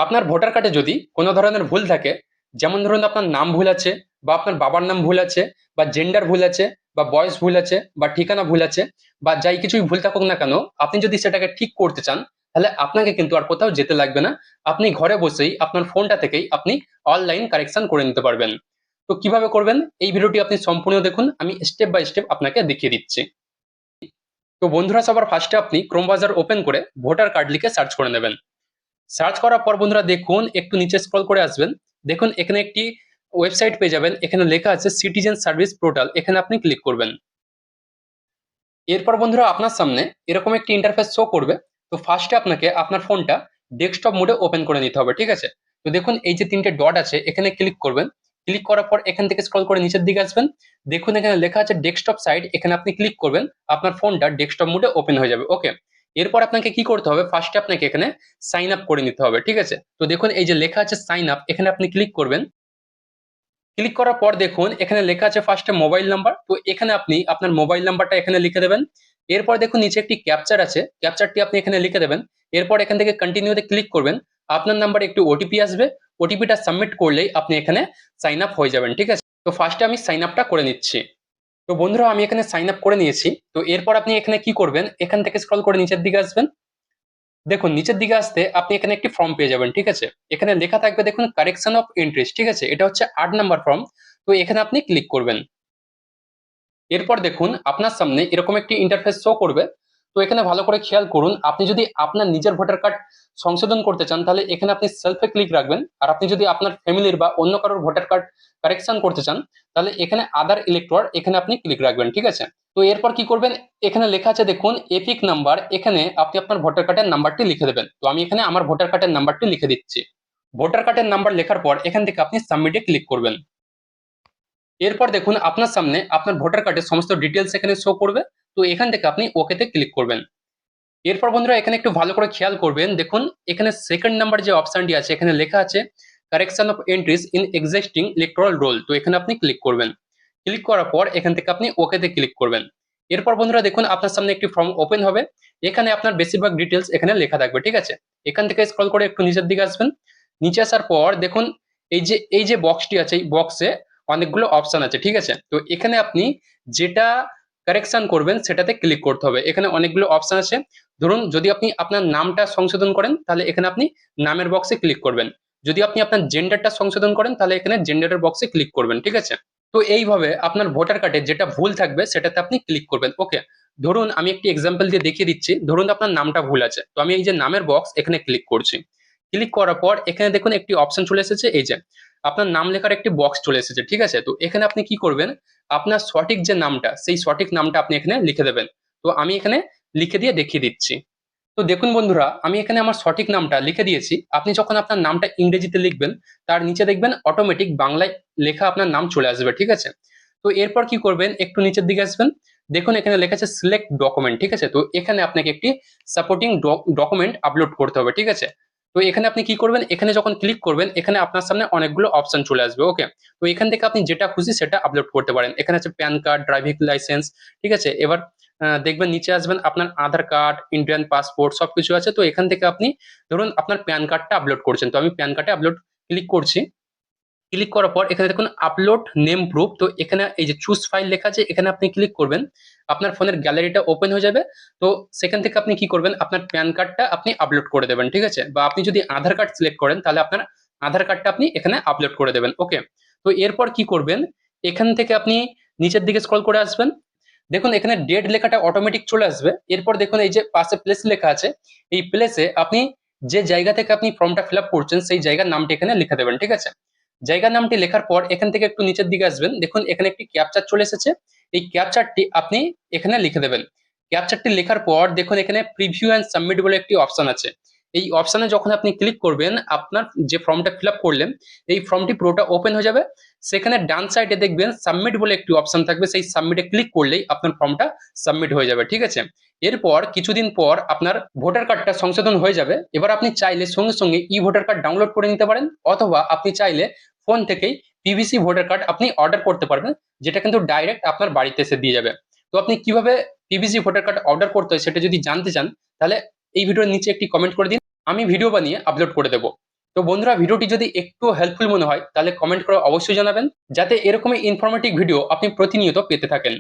আপনার ভোটার কার্ডে যদি কোনো ধরনের ভুল থাকে, যেমন ধরুন আপনার নাম ভুল আছে, বা আপনার বাবার নাম ভুল আছে, বা জেন্ডার ভুল আছে, বা বয়স ভুল আছে, বা ঠিকানা ভুল আছে, বা যাই কিছুই ভুল থাকুক না কেন, আপনি যদি সেটাকে ঠিক করতে চান, তাহলে আপনাকে কিন্তু আর কোথাও যেতে লাগবে না। আপনি ঘরে বসেই আপনার ফোনটা থেকেই আপনি অনলাইন কারেকশন করে নিতে পারবেন। তো কিভাবে করবেন, এই ভিডিওটি আপনি সম্পূর্ণ দেখুন, আমি স্টেপ বাই স্টেপ আপনাকে দেখিয়ে দিচ্ছি। তো বন্ধুরা, সবার ফার্স্টে আপনি ক্রোম ব্রাউজার ওপেন করে ভোটার কার্ড লিখে সার্চ করে নেবেন। সার্চ করার পর বন্ধুরা দেখুন, একটু নিচে স্ক্রল করে আসবেন। দেখুন এখানে একটি ওয়েবসাইট পেয়ে যাবেন, এখানে লেখা আছে সিটিজেন সার্ভিস পোর্টাল, এখানে আপনি ক্লিক করবেন। এরপর বন্ধুরা আপনার সামনে এরকম একটি ইন্টারফেস শো করবে। তো ফার্স্টে আপনাকে আপনার ফোনটা ডেস্কটপ মোডে ওপেন করে নিতে হবে, ঠিক আছে। তো দেখুন এই যে তিনটে ডট আছে, এখানে ক্লিক করবেন। ক্লিক করার পর এখান থেকে স্ক্রল করে নিচের দিকে আসবেন। দেখুন এখানে লেখা আছে ডেস্কটপ সাইড, এখানে আপনি ক্লিক করবেন। আপনার ফোনটা ডেস্কটপ মোডে ওপেন হয়ে যাবে। ওকে, এরপর আপনাকে কি করতে হবে, ফার্স্টে আপনাকে এখানে সাইন আপ করে নিতে হবে, ঠিক আছে। তো দেখুন এই যে লেখা আছে সাইন আপ, এখানে আপনি ক্লিক করবেন। ক্লিক করার পর দেখুন এখানে লেখা আছে ফার্স্টে মোবাইল নাম্বার, তো এখানে আপনি আপনার মোবাইল নাম্বারটা এখানে লিখে দেবেন। এরপর দেখুন নিচে একটি ক্যাপচার আছে, ক্যাপচারটি আপনি এখানে লিখে দেবেন। এরপর এখান থেকে কন্টিনিউতে ক্লিক করবেন। আপনার নাম্বারে একটি ওটিপি আসবে, ওটিপিটা সাবমিট করলেই আপনি এখানে সাইন আপ হয়ে যাবেন, ঠিক আছে। তো ফার্স্টে আমি সাইন আপটা করে নিচ্ছি। তো বন্ধুরা আমি এখানে সাইন আপ করে নিয়েছি। তো এরপর আপনি এখানে কি করবেন, এখান থেকে স্ক্রল করে নিচের দিকে আসবেন। দেখুন নিচের দিকে আসতে আপনি এখানে একটি ফর্ম পেয়ে যাবেন, ঠিক আছে। এখানে লেখা থাকবে দেখুন কারেকশন অফ এন্ট্রিজ, ঠিক আছে, এটা হচ্ছে 8 নম্বর ফর্ম। তো এখানে আপনি ক্লিক করবেন। এরপর দেখুন আপনার সামনে এরকম একটি ইন্টারফেস শো করবে। তো এখানে ভালো করে খেয়াল করুন, আপনি যদি আপনার নিজের ভোটার কার্ড সংশোধন করতে চান, তাহলে এখানে আপনি সেলফে ক্লিক রাখবেন। আর আপনি যদি আপনার ফ্যামিলির বা অন্য কারোর ভোটার কার্ড কারেকশন করতে চান, তাহলে এখানে আদার ইলেক্টর, এখানে আপনি ক্লিক রাখবেন, ঠিক আছে। তো এরপর কি করবেন, এখানে লেখা আছে দেখুন এপিক নাম্বার, এখানে আপনি আপনার ভোটার কার্ডের নাম্বারটি লিখে দেবেন। তো আমি এখানে আমার ভোটার কার্ডের নাম্বারটি লিখে দিচ্ছি। ভোটার কার্ডের নাম্বার লেখার পর এখান থেকে আপনি সাবমিটে ক্লিক করবেন। এরপর দেখুন আপনার সামনে আপনার ভোটার কার্ডের সমস্ত ডিটেলস এখানে শো করবে। তো এখান থেকে আপনি ওকেতে ক্লিক করবেন। এরপর বন্ধুরা এখানে একটু ভালো করে খেয়াল করবেন, দেখুন এখানে সেকেন্ড নাম্বার যে অপশনটি আছে, এখানে লেখা আছে correction of entries in existing electoral roll. তো এখানে আপনি ক্লিক করবেন। ক্লিক করার পর এখান থেকে আপনি ওকেতে ক্লিক করবেন। এরপর বন্ধুরা দেখুন আপনার সামনে একটি ফর্ম ওপেন হবে। এখানে আপনার বেশিরভাগ ডিটেলস এখানে লেখা থাকবে, ঠিক আছে। এখান থেকে স্ক্রল করে একটু নিচের দিকে আসবেন। নিচে আসার পর দেখুন এই যে বক্সটি আছে, এই বক্সে অনেকগুলো অপশন আছে, ঠিক আছে। তো এখানে আপনি যেটা কারেকশন করবেন সেটাতে ক্লিক করতে হবে। এখানে অনেকগুলো অপশন আছে। ধরুন যদি আপনি আপনার নামটা সংশোধন করেন, তাহলে এখানে আপনি নামের বক্সে ক্লিক করবেন। যদি আপনি আপনার জেন্ডারটা সংশোধন করেন, তাহলে এখানে জেন্ডারের বক্সে ক্লিক করবেন, ঠিক আছে। তো এইভাবে আপনার ভোটার কার্ডে যেটা ভুল থাকবে সেটাতে আপনি ক্লিক করবেন। ওকে, ধরুন আমি একটি এক্সাম্পল দিয়ে দেখিয়ে দিচ্ছি। ধরুন আপনার নামটা ভুল আছে, তো আমি এই যে নামের বক্স এখানে ক্লিক করছি। ক্লিক করার পর এখানে দেখুন একটি অপশন চলে এসেছে, এই যে আপনার নাম লেখার একটি বক্স চলে এসেছে, ঠিক আছে। তো এখানে আপনি কি করবেন, আপনার সঠিক যে নামটা, সেই সঠিক নামটা আপনি এখানে লিখে দেবেন। তো আমি এখানে লিখে দিয়ে দেখিয়ে দিচ্ছি। তো দেখুন বন্ধুরা আমি এখানে আমার সঠিক নামটা লিখে দিয়েছি। আপনি যখন আপনার নামটা ইংরেজিতে লিখবেন, তার নিচে দেখবেন অটোমেটিক বাংলায় লেখা আপনার নাম চলে আসবে, ঠিক আছে। তো এরপর কি করবেন, একটু নিচের দিকে আসবেন। দেখুন এখানে লেখা আছে সিলেক্ট ডকুমেন্ট, ঠিক আছে। তো এখানে আপনাকে একটি সাপোর্টিং ডকুমেন্ট আপলোড করতে হবে, ঠিক আছে। তো এখানে আপনি কি করবেন, এখানে যখন ক্লিক করবেন এখানে আপনার সামনে অনেকগুলো অপশন চলে আসবে। ওকে, তো এখান থেকে আপনি যেটা খুশি সেটা আপলোড করতে পারেন। এখানে আছে প্যান কার্ড, ড্রাইভিং লাইসেন্স, ঠিক আছে। এবার দেখবেন নিচে আসবেন, আপনার আধার কার্ড, ইন্ডিয়ান পাসপোর্ট সবকিছু আছে। তো এখান থেকে আপনি ধরুন আপনার প্যান কার্ডটা আপলোড করছেন, তো আমি প্যান কার্ডে আপলোড ক্লিক করছি। ক্লিক করার পর এখানে দেখুন আপলোড নেম প্রুফ, তো এখানে এই যে চুজ ফাইল লেখা আছে, এখানে আপনি ক্লিক করবেন। আপনার ফোনের গ্যালারিটা ওপেন হয়ে যাবে। তো সেখান থেকে আপনি কি করবেন, আপনার প্যান কার্ডটা আপনি আপলোড করে দেবেন, ঠিক আছে। বা আপনি যদি আধার কার্ড সিলেক্ট করেন, তাহলে আপনার আধার কার্ডটা আপনি এখানে আপলোড করে দেবেন। ওকে, তো এরপর কি করবেন, এখান থেকে আপনি নিচের দিকে স্ক্রল করে আসবেন। দেখুন এখানে ডেট লেখাটা অটোমেটিক চলে আসবে। এরপর দেখুন এই যে পাশে প্লেস লেখা আছে, এই প্লেসে আপনি যে জায়গা থেকে আপনি ফর্মটা ফিল আপ করছেন সেই জায়গার নামটি এখানে লিখে দেবেন, ঠিক আছে। জায়গার নামটি লেখার পর এখান থেকে একটু নিচের দিকে আসবেন। দেখুন এখানে একটি ক্যাপচার চলে এসেছে, এই ক্যাপচারটি আপনি এখানে লিখে দেবেন। ক্যাপচারটি লেখার পর দেখুন এখানে প্রিভিউ অ্যান্ড সাবমিট বলে একটি অপশন আছে। এই অপশনে যখন আপনি ক্লিক করবেন, আপনার যে ফর্মটা ফিল আপ করলেন এই ফর্মটি পুরোটা ওপেন হয়ে যাবে। সেখানে ডান সাইডে দেখবেন সাবমিট বলে একটি অপশন থাকবে, সেই সাবমিটে ক্লিক করলেই আপনার ফর্মটা সাবমিট হয়ে যাবে, ঠিক আছে। এরপর কিছুদিন পর আপনার ভোটার কার্ডটা সংশোধন হয়ে যাবে। এবার আপনি চাইলে সঙ্গে সঙ্গে ই ভোটার কার্ড ডাউনলোড করে নিতে পারেন, অথবা আপনি চাইলে ফোন থেকেই পিভিসি ভোটার কার্ড আপনি অর্ডার করতে পারবেন, যেটা কিন্তু ডাইরেক্ট আপনার বাড়িতে এসে দিয়ে যাবে। তো আপনি কিভাবে পিভিসি ভোটার কার্ড অর্ডার করতে হয় সেটা যদি জানতে চান, তাহলে এই ভিডিওর নিচে একটি কমেন্ট করে দিন, আমি ভিডিও বানিয়ে আপলোড করে দেবো। তো বন্ধুরা, ভিডিওটি যদি একটু হেল্পফুল মনে হয় তাহলে কমেন্ট করে অবশ্যই জানাবেন, যাতে এরকমই ইনফরমেটিভ ভিডিও আপনি প্রতিনিয়ত পেতে থাকেন।